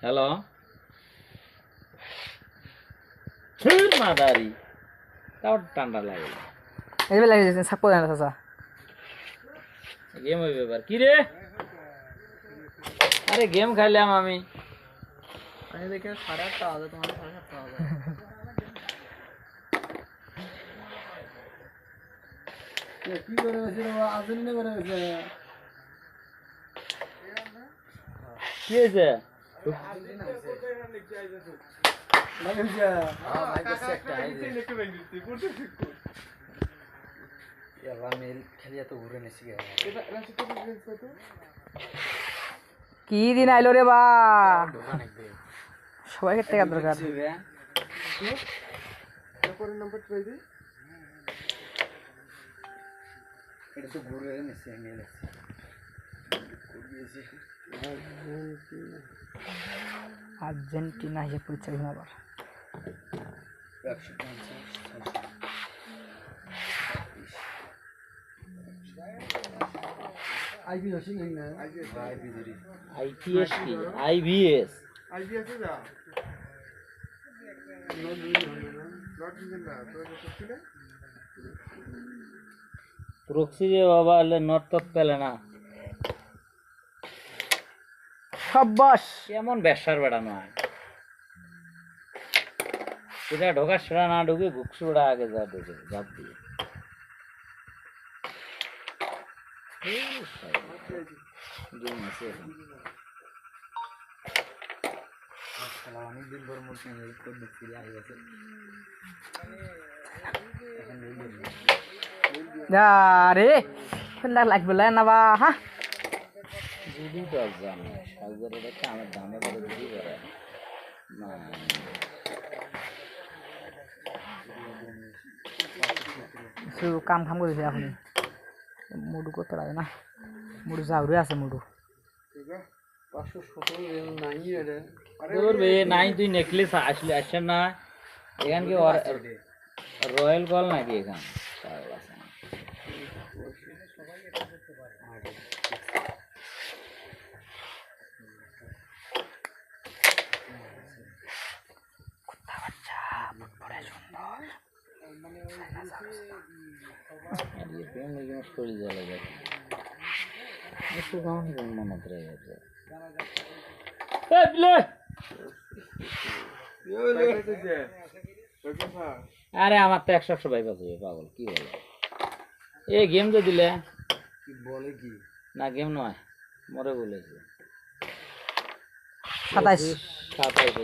hello ছুর মাদারি তাও ঠান্ডা লাগে এইবার লাগে যাচ্ছে সাপো জানা চাচা গেম হইবে এবার কি রে আরে গেম খেললাম আমি দেখে 8:30 বাজে তোমার 7:30 বাজে কি করে বসে রে আজই না করে বসে কি হয়েছে কি দিন আইলো রে বা সবাইকে টাকা দরকার আর্জেন্টিনা হিসেবে পরীক্ষা দিন আবার আইপিএস কি আইভিএস প্রক্সি যে বাবা হলে নট টট পেলে না সাব্বাস কেমন ব্যবসার বেড়া নয় সেটা ঢোকার সেটা না ঢুকে ঘুকসুড়া আগে যা ঢুকে জাপ দিয়ে গেম আছে অনেকদিন পর মোট আরে ঠান্ডা লাগবে না বা হ্যাঁ যদি দশ জানে সাগরে রেখে আমার দামে করে দিদি করে না কাম খাম করেছে এখন মুডু করতে লাগে না মুডু যাওরে আছে মুডু 517 নাই রে করবে নাই তুই নেকলেস আসলে আসছেন না এখান কি রয়্যাল কল নাকি এখান শরীর জ্বালা যাচ্ছে একটু কম মনত রয়ে গেছে আরে আমার তো 100 বাইক আছে পাগল কি বলে এ গেম তো দিলে বলে কি না গেম নয় মরে বলেছে 27